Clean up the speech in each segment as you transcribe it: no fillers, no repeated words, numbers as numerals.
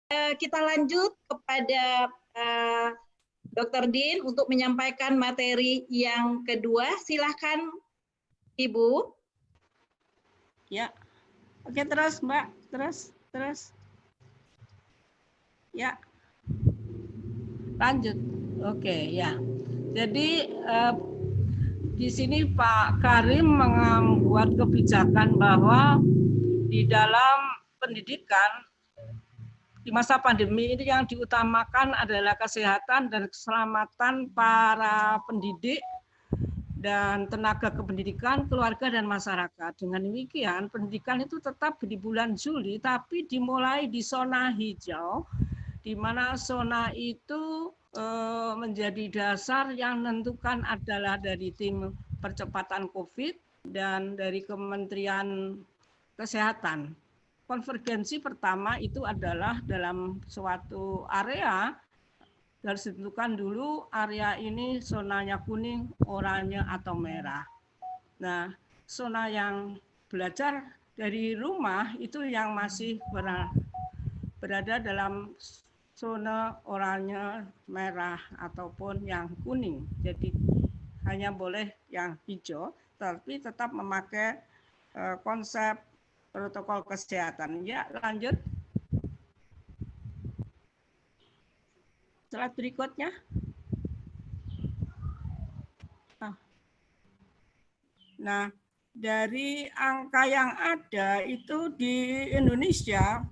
Kita lanjut kepada Dr. Din untuk menyampaikan materi yang kedua. Silahkan Ibu. Ya, oke, terus Mbak, terus. Ya, lanjut. Oke, ya. Jadi di sini Pak Karim membuat kebijakan bahwa di dalam pendidikan di masa pandemi ini yang diutamakan adalah kesehatan dan keselamatan para pendidik dan tenaga kependidikan, keluarga, dan masyarakat. Dengan demikian, pendidikan itu tetap di bulan Juli, tapi dimulai di zona hijau, di mana zona itu menjadi dasar yang menentukan adalah dari tim percepatan COVID dan dari Kementerian Kesehatan. Konvergensi pertama itu adalah dalam suatu area harus ditentukan dulu area ini zonanya kuning, oranye, atau merah. Nah, zona yang belajar dari rumah itu yang masih berada dalam zona oranye, merah, ataupun yang kuning. Jadi hanya boleh yang hijau, tapi tetap memakai konsep protokol kesehatan. Ya, lanjut. Slide berikutnya. Nah, dari angka yang ada itu di Indonesia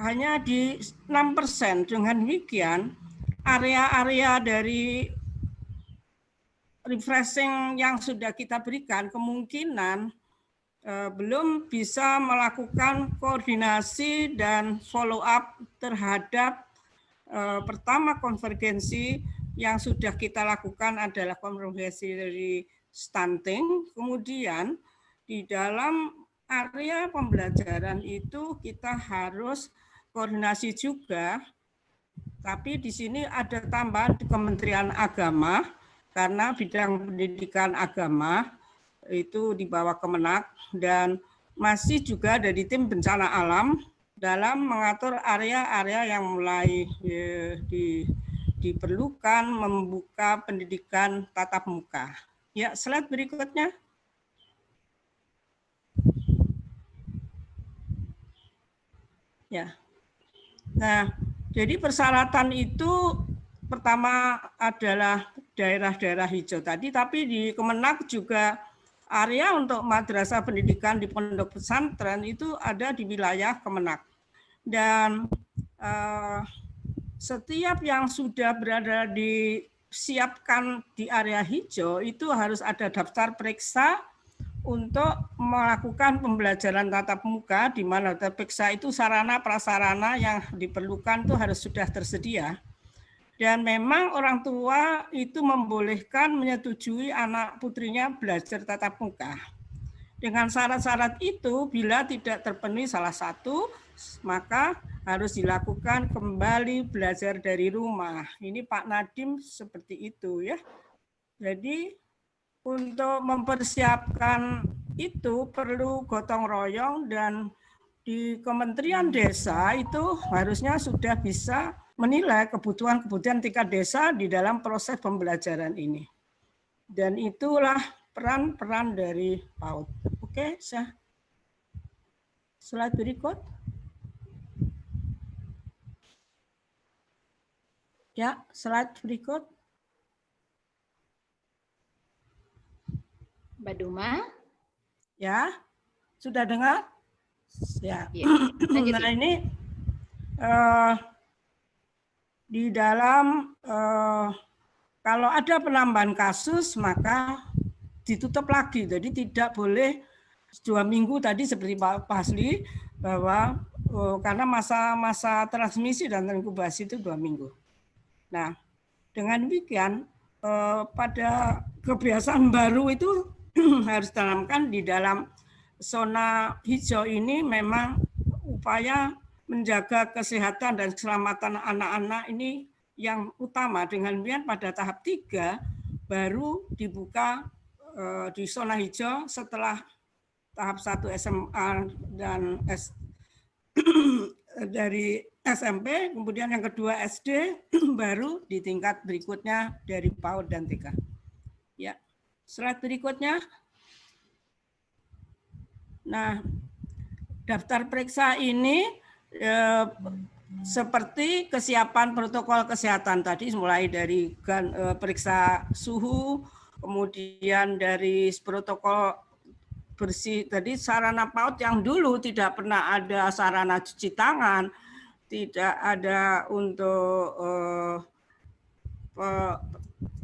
hanya di 6%. Dengan demikian, area-area dari refreshing yang sudah kita berikan kemungkinan belum bisa melakukan koordinasi dan follow up terhadap pertama konvergensi yang sudah kita lakukan adalah konvergensi dari stunting. Kemudian di dalam area pembelajaran itu kita harus koordinasi juga, tapi di sini ada tambahan di Kementerian Agama karena bidang pendidikan agama itu di bawah Kemenak, dan masih juga dari tim bencana alam dalam mengatur area-area yang mulai diperlukan membuka pendidikan tatap muka. Ya, slide berikutnya. Ya. Nah, jadi persyaratan itu pertama adalah daerah-daerah hijau tadi, tapi di Kemenak juga area untuk madrasah pendidikan di pondok pesantren itu ada di wilayah Kemenak. Dan setiap yang sudah berada disiapkan di area hijau itu harus ada daftar periksa untuk melakukan pembelajaran tatap muka, di mana terperiksa itu sarana prasarana yang diperlukan itu harus sudah tersedia. Dan memang orang tua itu membolehkan menyetujui anak putrinya belajar tatap muka. Dengan syarat-syarat itu, bila tidak terpenuhi salah satu, maka harus dilakukan kembali belajar dari rumah. Ini Pak Nadiem seperti itu ya. Jadi untuk mempersiapkan itu perlu gotong royong, dan di Kementerian Desa itu harusnya sudah bisa menilai kebutuhan-kebutuhan tingkat desa di dalam proses pembelajaran ini. Dan itulah peran-peran dari PAUD. Oke, slide berikut. Ya, slide berikut. Mbak Duma. Ya, sudah dengar? Ya. Nah, ini di dalam kalau ada penambahan kasus maka ditutup lagi. Jadi tidak boleh 2 minggu tadi seperti Pak Pasli, bahwa karena masa transmisi dan inkubasi itu 2 minggu. Nah, dengan demikian pada kebiasaan baru itu harus ditanamkan di dalam zona hijau ini. Memang upaya menjaga kesehatan dan keselamatan anak-anak ini yang utama. Dengan demikian pada tahap 3 baru dibuka di zona hijau setelah tahap 1 SMA dan dari SMP, kemudian yang kedua SD, baru di tingkat berikutnya dari PAUD dan TK. Ya, slide berikutnya. Nah, daftar periksa ini seperti kesiapan protokol kesehatan tadi, mulai dari periksa suhu, kemudian dari protokol bersih. Tadi sarana PAUD yang dulu tidak pernah ada sarana cuci tangan, tidak ada untuk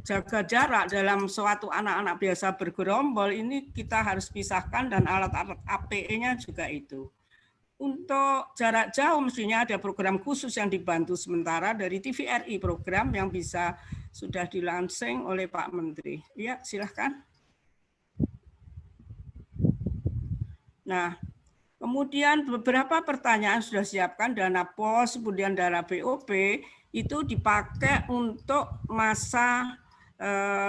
jaga jarak dalam suatu anak-anak biasa bergerombol, ini kita harus pisahkan, dan alat-alat APE-nya juga itu. Untuk jarak jauh mestinya ada program khusus yang dibantu sementara dari TVRI, program yang bisa sudah dilansing oleh Pak Menteri. Ya, silahkan. Nah, kemudian beberapa pertanyaan sudah siapkan, dana POS, kemudian dana BOP, itu dipakai untuk masa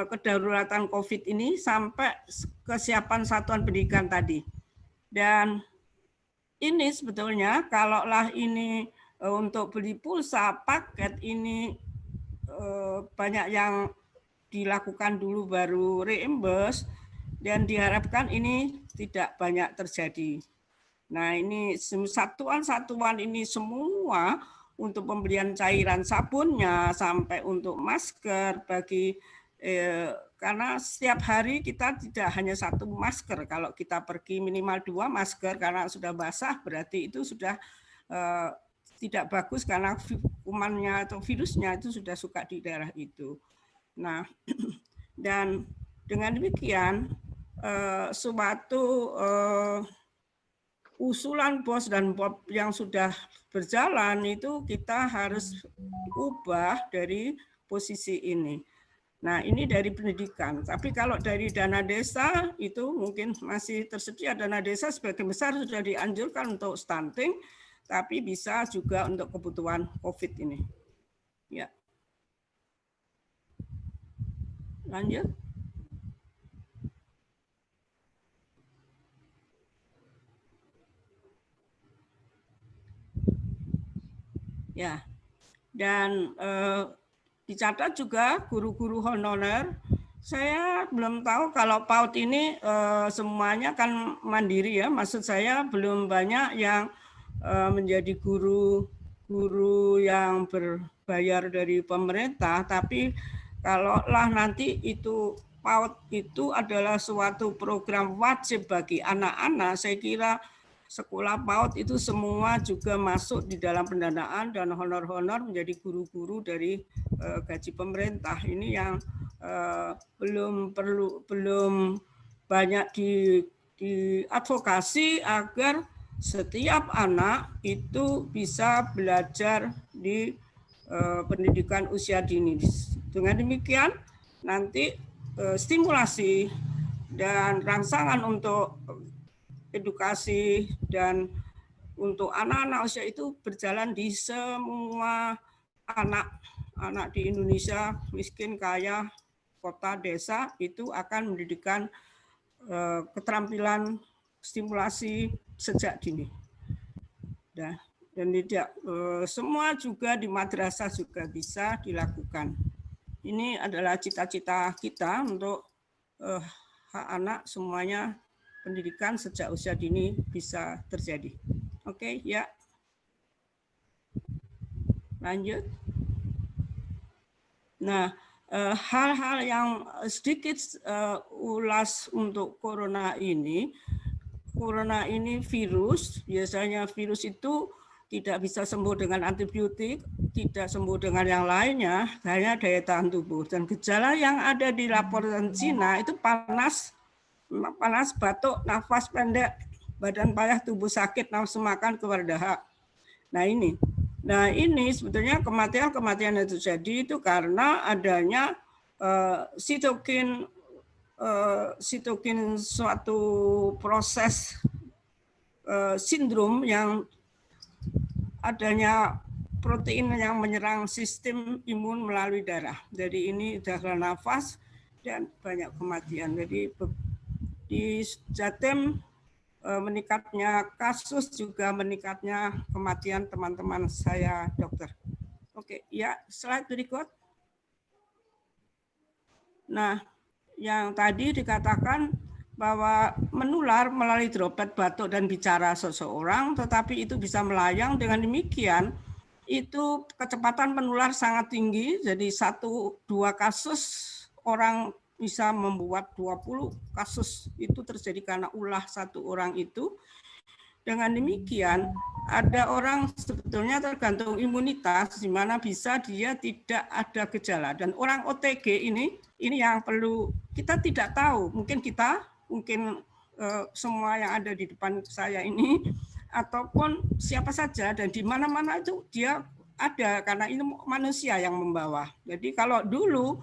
kedaruratan COVID ini sampai kesiapan satuan pendidikan tadi. Dan ini sebetulnya kalaulah ini untuk beli pulsa paket ini banyak yang dilakukan dulu baru reimburse, dan diharapkan ini tidak banyak terjadi. Nah, ini satuan-satuan ini semua untuk pembelian cairan sabunnya sampai untuk masker bagi karena setiap hari kita tidak hanya satu masker. Kalau kita pergi minimal 2 masker karena sudah basah, berarti itu sudah tidak bagus karena kumannya atau virusnya itu sudah suka di daerah itu. Nah, dan dengan demikian suatu usulan BOS dan BOP yang sudah berjalan itu kita harus ubah dari posisi ini. Nah, ini dari pendidikan. Tapi kalau dari dana desa itu mungkin masih tersedia. Dana desa sebagian besar sudah dianjurkan untuk stunting, tapi bisa juga untuk kebutuhan COVID ini. Ya. Lanjut. Ya. Dan dicatat juga guru-guru honorer. Saya belum tahu kalau PAUD ini semuanya kan mandiri ya. Maksud saya belum banyak yang menjadi guru yang berbayar dari pemerintah. Tapi kalaulah nanti itu PAUD itu adalah suatu program wajib bagi anak-anak, saya kira sekolah PAUD itu semua juga masuk di dalam pendanaan dan honor-honor menjadi guru-guru dari gaji pemerintah. Ini yang belum banyak diadvokasi agar setiap anak itu bisa belajar di pendidikan usia dini. Dengan demikian nanti stimulasi dan rangsangan untuk edukasi dan untuk anak-anak usia itu berjalan di semua anak di Indonesia, miskin, kaya, kota, desa, itu akan mendidikan keterampilan stimulasi sejak dini. Dan tidak semua juga di madrasah juga bisa dilakukan. Ini adalah cita-cita kita untuk hak anak semuanya, pendidikan sejak usia dini bisa terjadi. Oke, ya. Lanjut. Nah, hal-hal yang sedikit ulas untuk corona ini. Corona ini virus, biasanya virus itu tidak bisa sembuh dengan antibiotik, tidak sembuh dengan yang lainnya, hanya daya tahan tubuh. Dan gejala yang ada di laporan Cina itu panas, batuk, nafas pendek, badan payah, tubuh sakit, nafsu makan, keluar dahak. Nah ini sebetulnya kematian yang terjadi itu karena adanya sitokin suatu proses sindrom yang adanya protein yang menyerang sistem imun melalui darah. Jadi ini darah nafas dan banyak kematian. Jadi di Jatim meningkatnya kasus juga meningkatnya kematian teman-teman saya dokter. Oke, ya slide berikut. Nah, yang tadi dikatakan bahwa menular melalui droplet batuk dan bicara seseorang, tetapi itu bisa melayang. Dengan demikian, itu kecepatan menular sangat tinggi, jadi 1-2 kasus orang bisa membuat 20 kasus itu terjadi karena ulah satu orang itu. Dengan demikian, ada orang sebetulnya tergantung imunitas, di mana bisa dia tidak ada gejala. Dan orang OTG ini yang perlu kita tidak tahu. Mungkin semua yang ada di depan saya ini, ataupun siapa saja, dan di mana-mana itu dia ada, karena ini manusia yang membawa. Jadi kalau dulu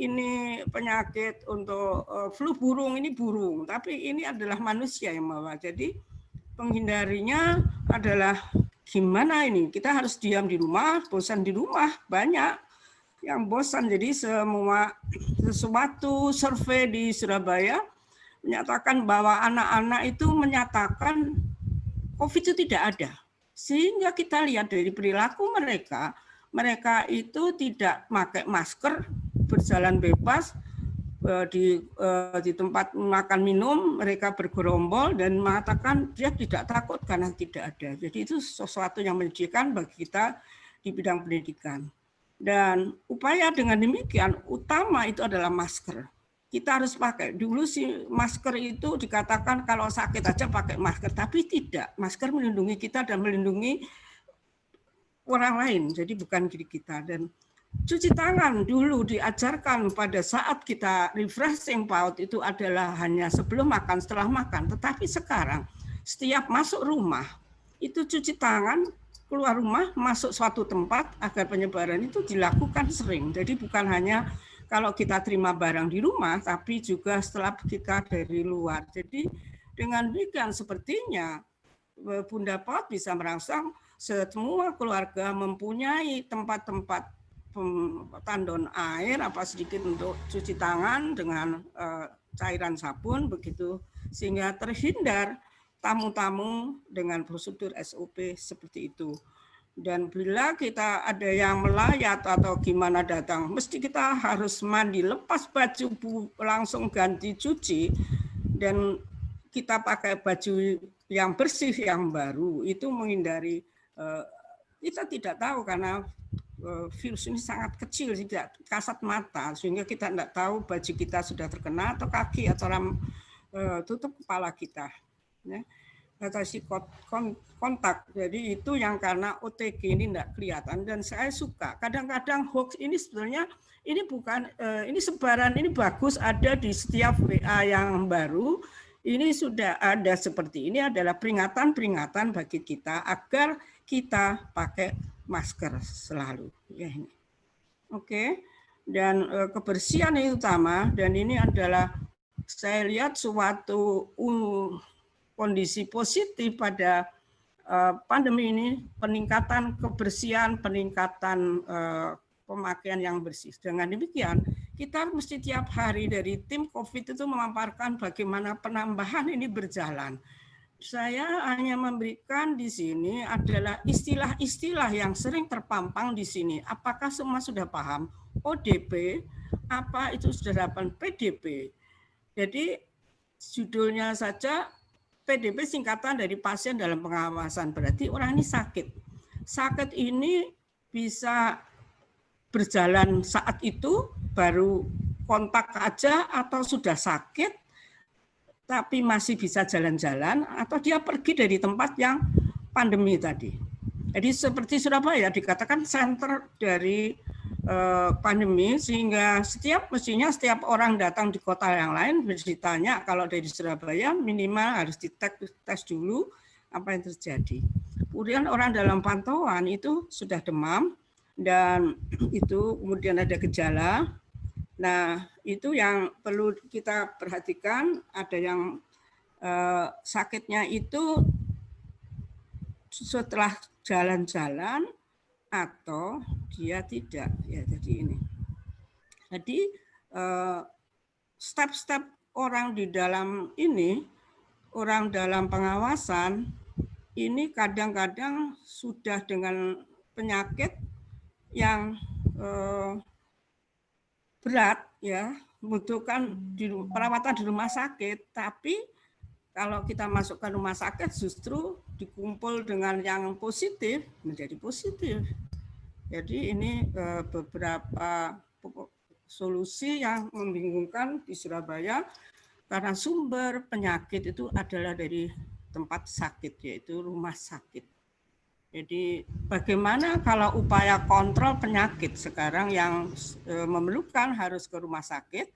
ini penyakit untuk flu burung, ini burung, tapi ini adalah manusia yang membawa. Jadi penghindarinya adalah gimana ini? Kita harus diam di rumah, bosan di rumah, banyak yang bosan. Jadi sesuatu survei di Surabaya menyatakan bahwa anak-anak itu menyatakan COVID itu tidak ada. Sehingga kita lihat dari perilaku mereka, mereka itu tidak pakai masker, berjalan bebas, di tempat makan minum mereka bergerombol dan mengatakan dia tidak takut karena tidak ada. Jadi itu sesuatu yang menyedihkan bagi kita di bidang pendidikan. Dan upaya dengan demikian utama itu adalah masker. Kita harus pakai. Dulu sih masker itu dikatakan kalau sakit aja pakai masker, tapi tidak. Masker melindungi kita dan melindungi orang lain, jadi bukan diri kita. Dan cuci tangan dulu diajarkan pada saat kita refreshing PAUD itu adalah hanya sebelum makan, setelah makan. Tetapi sekarang setiap masuk rumah itu cuci tangan, keluar rumah, masuk suatu tempat agar penyebaran itu dilakukan sering. Jadi bukan hanya kalau kita terima barang di rumah, tapi juga setelah kita dari luar. Jadi dengan demikian sepertinya Bunda PAUD bisa merangsang semua keluarga mempunyai tempat-tempat tandon air apa sedikit untuk cuci tangan dengan cairan sabun begitu, sehingga terhindar tamu-tamu dengan prosedur SOP seperti itu. Dan bila kita ada yang melayat atau gimana datang, mesti kita harus mandi, lepas baju langsung ganti cuci, dan kita pakai baju yang bersih yang baru. Itu menghindari, kita tidak tahu karena virus ini sangat kecil, tidak kasat mata, sehingga kita tidak tahu baju kita sudah terkena atau kaki atau tutup kepala kita. Ya. Batasi kontak, jadi itu yang karena OTG ini tidak kelihatan. Dan saya suka, kadang-kadang hoax ini sebenarnya ini bukan, ini sebaran ini bagus ada di setiap WA yang baru. Ini sudah ada seperti ini adalah peringatan-peringatan bagi kita agar kita pakai masker selalu. Ya, ini. Oke. Dan kebersihan itu utama, dan ini adalah saya lihat suatu kondisi positif pada pandemi ini, peningkatan kebersihan, peningkatan pemakaian yang bersih. Dengan demikian, kita mesti tiap hari dari tim COVID itu memaparkan bagaimana penambahan ini berjalan. Saya hanya memberikan di sini adalah istilah-istilah yang sering terpampang di sini. Apakah semua sudah paham? ODP, apa itu sudah dapat PDP? Jadi judulnya saja PDP singkatan dari pasien dalam pengawasan. Berarti orang ini sakit. Sakit ini bisa berjalan saat itu, baru kontak aja, atau sudah sakit, tapi masih bisa jalan-jalan, atau dia pergi dari tempat yang pandemi tadi. Jadi seperti Surabaya dikatakan center dari pandemi, sehingga mestinya setiap orang datang di kota yang lain ditanya, kalau dari Surabaya minimal harus dites dulu apa yang terjadi. Kemudian orang dalam pantauan itu sudah demam, dan itu kemudian ada gejala. Nah, itu yang perlu kita perhatikan. Ada yang sakitnya itu setelah jalan-jalan atau dia tidak. Ya, jadi ini. Jadi step-step orang di dalam ini orang dalam pengawasan ini kadang-kadang sudah dengan penyakit yang berat ya, membutuhkan perawatan di rumah sakit, tapi kalau kita masuk ke rumah sakit justru dikumpul dengan yang positif menjadi positif. Jadi ini beberapa solusi yang membingungkan di Surabaya karena sumber penyakit itu adalah dari tempat sakit, yaitu rumah sakit. Jadi bagaimana kalau upaya kontrol penyakit sekarang yang memerlukan harus ke rumah sakit,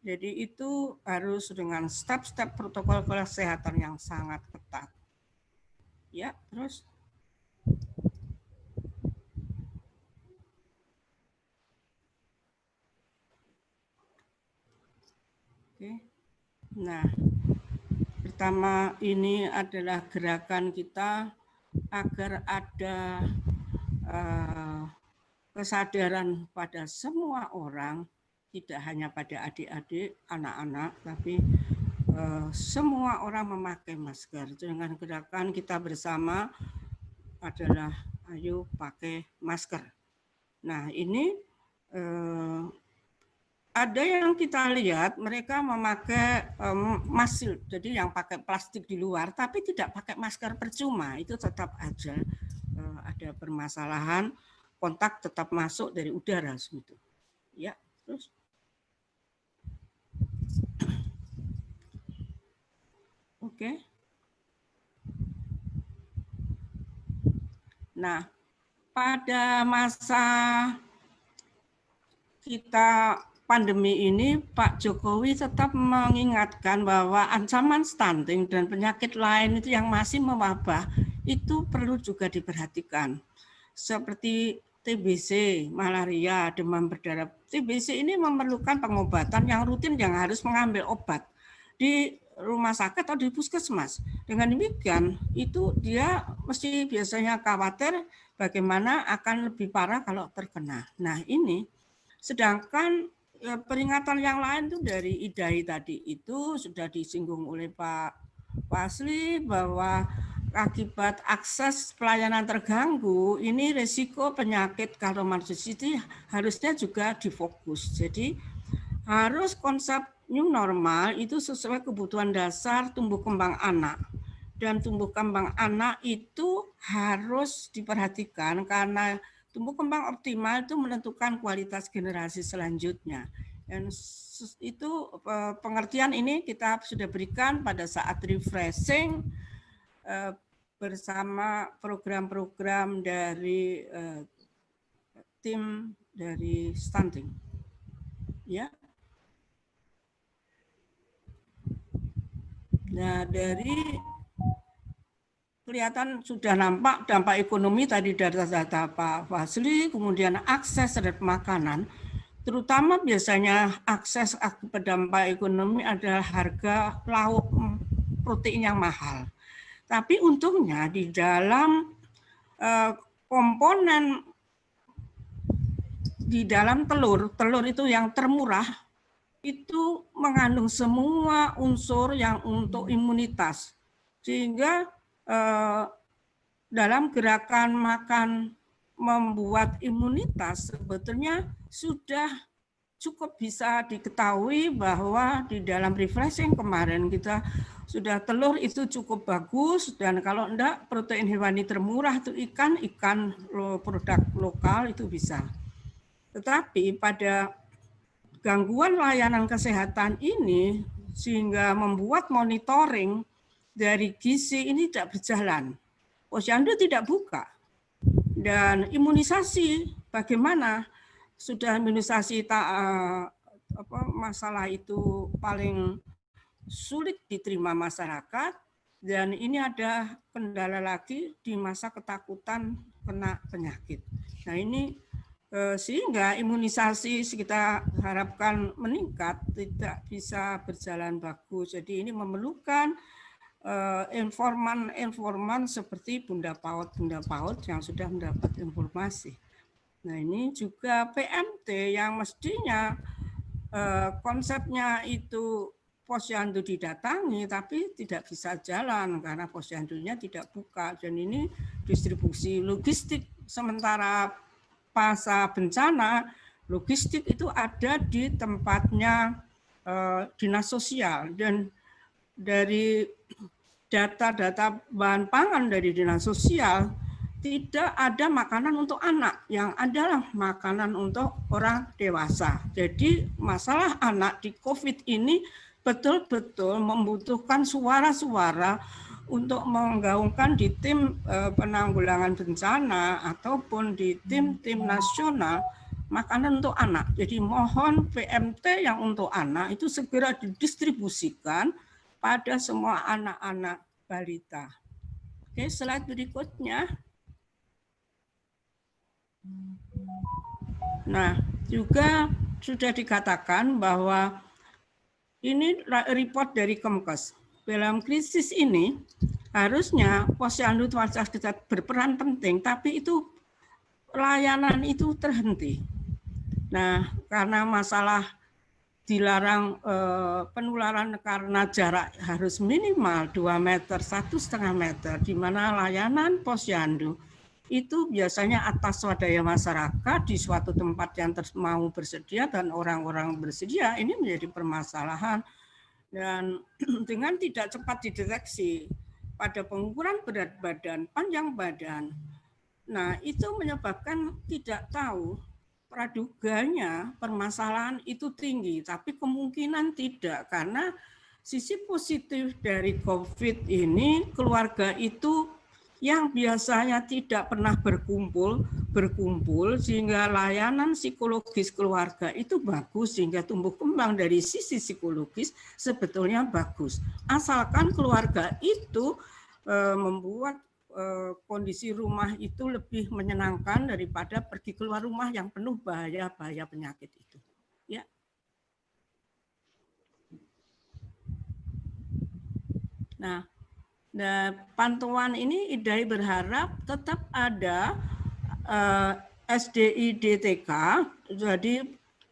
jadi itu harus dengan step-step protokol kesehatan yang sangat ketat. Ya, terus. Oke. Nah, pertama ini adalah gerakan kita agar ada kesadaran pada semua orang, tidak hanya pada adik-adik, anak-anak, tapi semua orang memakai masker. Dengan gerakan kita bersama adalah ayo pakai masker. Nah ini ada yang kita lihat mereka memakai masker, jadi yang pakai plastik di luar, tapi tidak pakai masker percuma, itu tetap aja ada permasalahan, kontak tetap masuk dari udara gitu. Ya, terus. Oke. Nah, pada masa kita pandemi ini, Pak Jokowi tetap mengingatkan bahwa ancaman stunting dan penyakit lain itu yang masih mewabah itu perlu juga diperhatikan. Seperti TBC, malaria, demam berdarah. TBC ini memerlukan pengobatan yang rutin yang harus mengambil obat di rumah sakit atau di puskesmas. Dengan demikian, itu dia mesti biasanya khawatir bagaimana akan lebih parah kalau terkena. Nah ini, sedangkan peringatan yang lain itu dari IDAI tadi itu sudah disinggung oleh Pak Wasli bahwa akibat akses pelayanan terganggu, ini risiko penyakit kalau malnutrisi harusnya juga difokus. Jadi harus konsep new normal itu sesuai kebutuhan dasar tumbuh kembang anak. Dan tumbuh kembang anak itu harus diperhatikan karena tumbuh kembang optimal itu menentukan kualitas generasi selanjutnya. Dan itu pengertian ini kita sudah berikan pada saat refreshing bersama program-program dari tim dari stunting. Ya. Nah, dari kelihatan sudah nampak dampak ekonomi tadi dari data Pak Fasli, kemudian akses terhadap makanan, terutama biasanya akses akibat dampak ekonomi adalah harga lauk protein yang mahal. Tapi untungnya di dalam komponen di dalam telur itu yang termurah, itu mengandung semua unsur yang untuk imunitas. Sehingga dalam gerakan makan membuat imunitas sebetulnya sudah cukup bisa diketahui bahwa di dalam refreshing kemarin kita sudah telur itu cukup bagus, dan kalau enggak protein hewani termurah itu ikan produk lokal itu bisa. Tetapi pada gangguan layanan kesehatan ini sehingga membuat monitoring dari gizi ini tidak berjalan. Posyandu tidak buka. Dan imunisasi bagaimana? Sudah imunisasi masalah itu paling sulit diterima masyarakat, dan ini ada kendala lagi di masa ketakutan kena penyakit. Nah ini sehingga imunisasi kita harapkan meningkat tidak bisa berjalan bagus. Jadi ini memerlukan informan seperti Bunda PAUD yang sudah mendapat informasi. Nah ini juga PMT yang mestinya konsepnya itu posyandu didatangi tapi tidak bisa jalan karena posyandunya tidak buka, dan ini distribusi logistik. Sementara pasca bencana, logistik itu ada di tempatnya dinas sosial, dan dari data-data bahan pangan dari dinas sosial tidak ada makanan untuk anak, yang adalah makanan untuk orang dewasa. Jadi masalah anak di COVID ini betul-betul membutuhkan suara-suara untuk menggaungkan di tim penanggulangan bencana ataupun di tim-tim nasional makanan untuk anak. Jadi mohon PMT yang untuk anak itu segera didistribusikan pada semua anak-anak balita. Oke, slide berikutnya. Nah, juga sudah dikatakan bahwa ini report dari Kemkes. Dalam krisis ini harusnya posyandu kita berperan penting, tapi itu layanan itu terhenti. Nah, karena masalah dilarang penularan karena jarak harus minimal 2 meter, 1,5 meter, di mana layanan posyandu itu biasanya atas swadaya masyarakat di suatu tempat yang mau bersedia dan orang-orang bersedia, ini menjadi permasalahan. Dan dengan tidak cepat dideteksi pada pengukuran berat badan, panjang badan, nah itu menyebabkan tidak tahu, praduganya permasalahan itu tinggi, tapi kemungkinan tidak, karena sisi positif dari COVID ini, keluarga itu yang biasanya tidak pernah berkumpul, sehingga layanan psikologis keluarga itu bagus, sehingga tumbuh kembang dari sisi psikologis sebetulnya bagus. Asalkan keluarga itu membuat kondisi rumah itu lebih menyenangkan daripada pergi keluar rumah yang penuh bahaya-bahaya penyakit itu. Ya. Nah, pantauan ini IDAI berharap tetap ada SDI-DTK, jadi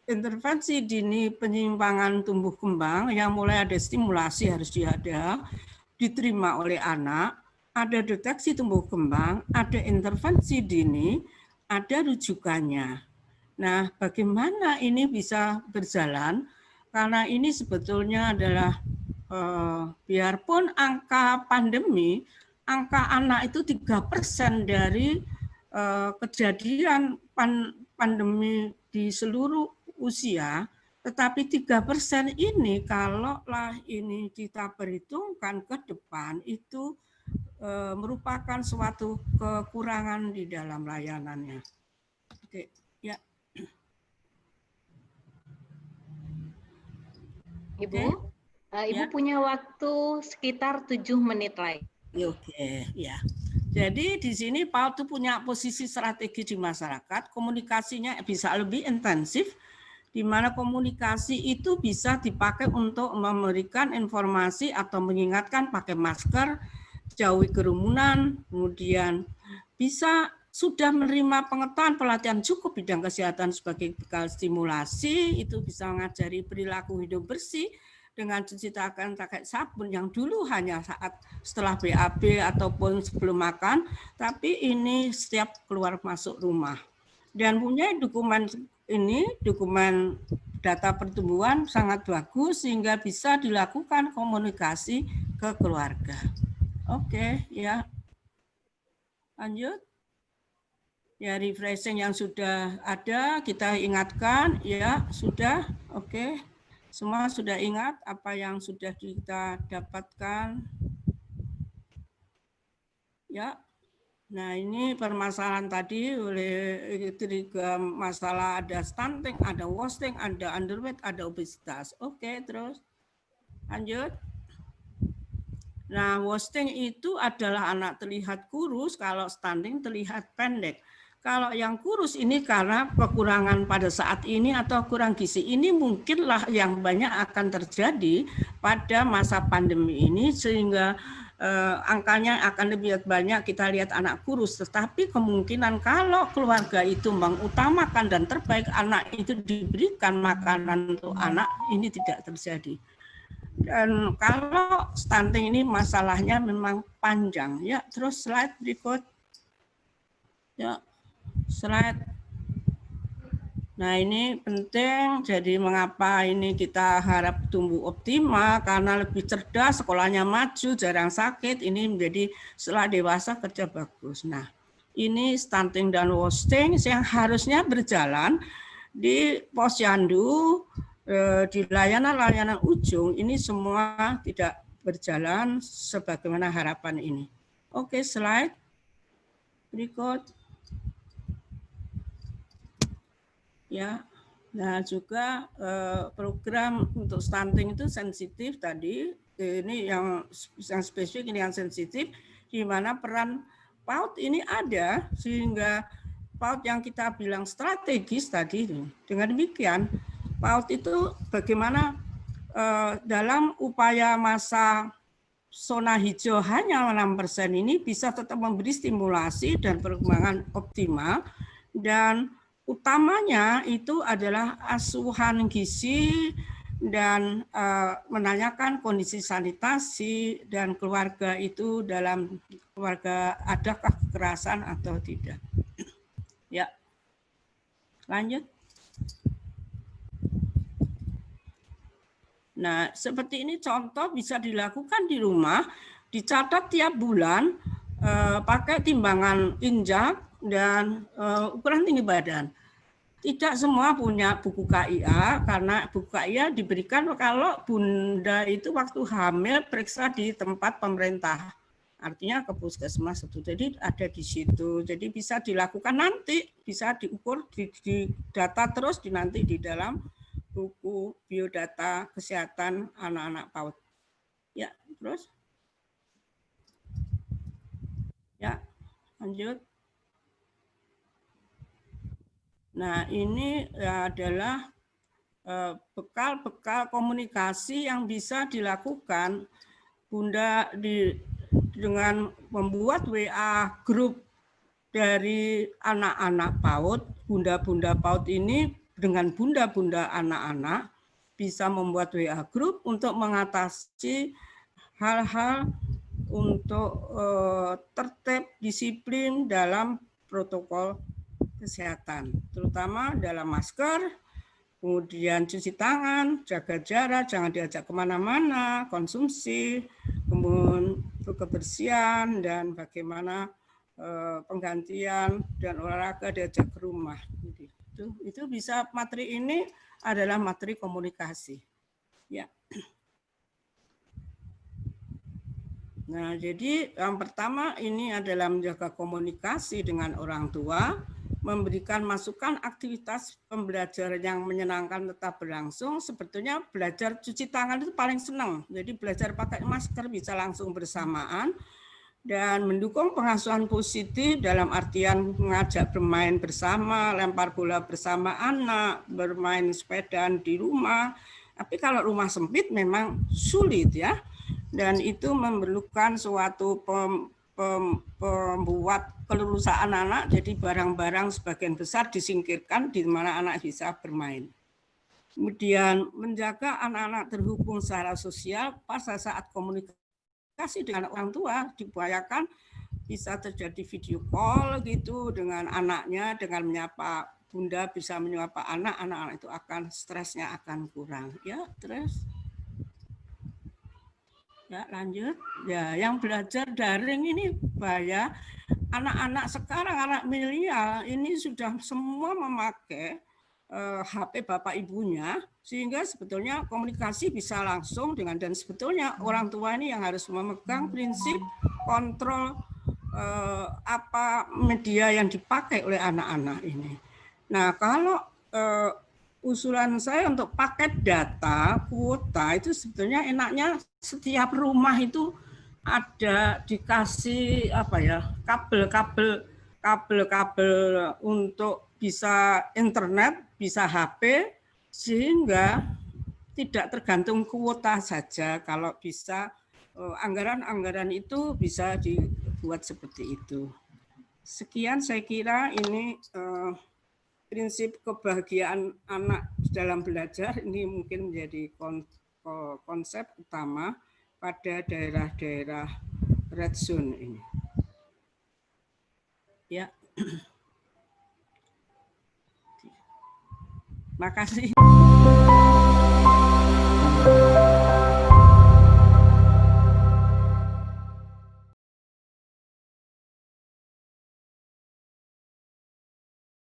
intervensi dini penyimpangan tumbuh kembang yang mulai ada stimulasi harus ada, diterima oleh anak, ada deteksi tumbuh kembang, ada intervensi dini, ada rujukannya. Nah, bagaimana ini bisa berjalan? Karena ini sebetulnya adalah biarpun angka pandemi, angka anak itu 3% dari kejadian pandemi di seluruh usia, tetapi 3% ini kalaulah ini kita perhitungkan ke depan itu merupakan suatu kekurangan di dalam layanannya. Oke, ya. Ibu? Ibu punya waktu sekitar 7 menit lagi. Oke, ya. Jadi di sini PAUD itu punya posisi strategi di masyarakat, komunikasinya bisa lebih intensif, di mana komunikasi itu bisa dipakai untuk memberikan informasi atau mengingatkan pakai masker, jauhi kerumunan, kemudian bisa sudah menerima pengetahuan pelatihan cukup bidang kesehatan sebagai bekal stimulasi, itu bisa mengajari perilaku hidup bersih, dengan cuci tangan pakai sabun yang dulu hanya saat setelah BAB ataupun sebelum makan, tapi ini setiap keluar masuk rumah. Dan punya dokumen ini, dokumen data pertumbuhan sangat bagus sehingga bisa dilakukan komunikasi ke keluarga. Oke, ya. Lanjut. Ya, refreshing yang sudah ada kita ingatkan, ya, sudah. Oke. Semua sudah ingat apa yang sudah kita dapatkan? Ya. Nah, ini permasalahan tadi oleh tiga masalah, ada stunting, ada wasting, ada underweight, ada obesitas. Oke, terus lanjut. Nah, wasting itu adalah anak terlihat kurus, kalau stunting terlihat pendek. Kalau yang kurus ini karena kekurangan pada saat ini atau kurang gizi, ini mungkinlah yang banyak akan terjadi pada masa pandemi ini, sehingga angkanya akan lebih banyak kita lihat anak kurus. Tetapi kemungkinan kalau keluarga itu mengutamakan dan terbaik anak itu diberikan makanan untuk anak, ini tidak terjadi. Dan kalau stunting ini masalahnya memang panjang. Ya, terus slide berikut. Ya, slide. Nah, ini penting. Jadi mengapa ini kita harap tumbuh optimal? Karena lebih cerdas, sekolahnya maju, jarang sakit. Ini menjadi setelah dewasa kerja bagus. Nah, ini stunting dan wasting yang harusnya berjalan di posyandu, di layanan-layanan ujung. Ini semua tidak berjalan sebagaimana harapan ini. Oke, slide berikut. Ya, nah juga program untuk stunting itu sensitif tadi. Ini yang spesifik, ini yang sensitif, di mana peran PAUD ini ada sehingga PAUD yang kita bilang strategis tadi. Dengan demikian, PAUD itu bagaimana dalam upaya masa zona hijau hanya 6% ini bisa tetap memberi stimulasi dan perkembangan optimal, dan utamanya itu adalah asuhan gizi dan menanyakan kondisi sanitasi dan keluarga itu dalam keluarga adakah kekerasan atau tidak. Ya, lanjut. Nah, seperti ini contoh bisa dilakukan di rumah, dicatat tiap bulan, pakai timbangan injak dan ukuran tinggi badan. Tidak semua punya buku KIA, karena buku KIA diberikan kalau bunda itu waktu hamil periksa di tempat pemerintah. Artinya ke puskesmas itu. Jadi ada di situ. Jadi bisa dilakukan nanti, bisa diukur, di data terus nanti di dalam buku biodata kesehatan anak-anak PAUD. Ya, terus. Ya, lanjut. Nah, ini adalah bekal-bekal komunikasi yang bisa dilakukan Bunda dengan membuat WA grup dari anak-anak PAUD. Bunda-bunda PAUD ini dengan bunda-bunda anak-anak bisa membuat WA grup untuk mengatasi hal-hal untuk tertib disiplin dalam protokol kesehatan, terutama dalam masker, kemudian cuci tangan, jaga jarak, jangan diajak kemana-mana, konsumsi, kemudian kebersihan, dan bagaimana penggantian dan olahraga diajak ke rumah. Itu bisa, materi ini adalah materi komunikasi. Ya. Nah, jadi yang pertama ini adalah menjaga komunikasi dengan orang tua, memberikan masukan aktivitas pembelajaran yang menyenangkan tetap berlangsung. Sebetulnya belajar cuci tangan itu paling senang. Jadi belajar pakai masker bisa langsung bersamaan. Dan mendukung pengasuhan positif dalam artian mengajak bermain bersama, lempar bola bersama anak, bermain sepedaan di rumah. Tapi kalau rumah sempit memang sulit ya. Dan itu memerlukan suatu pembuat kelulusan anak, jadi barang-barang sebagian besar disingkirkan di mana anak bisa bermain. Kemudian menjaga anak-anak terhubung secara sosial pada saat komunikasi dengan orang tua, diupayakan bisa terjadi video call gitu dengan anaknya, dengan menyapa bunda bisa menyapa anak-anak itu akan stresnya akan kurang. Ya, terus. Ya, lanjut. Ya, yang belajar daring ini bahaya. Anak-anak sekarang, anak milenial ini sudah semua memakai HP bapak ibunya, sehingga sebetulnya komunikasi bisa langsung dengan, dan sebetulnya orang tua ini yang harus memegang prinsip kontrol apa media yang dipakai oleh anak-anak ini. Nah, kalau usulan saya untuk paket data kuota itu sebetulnya enaknya setiap rumah itu ada dikasih apa ya, kabel-kabel untuk bisa internet, bisa HP, sehingga tidak tergantung kuota saja. Kalau bisa anggaran-anggaran itu bisa dibuat seperti itu. Sekian saya kira ini prinsip kebahagiaan anak dalam belajar ini mungkin menjadi konsep utama pada daerah-daerah red zone ini. Ya. Makasih.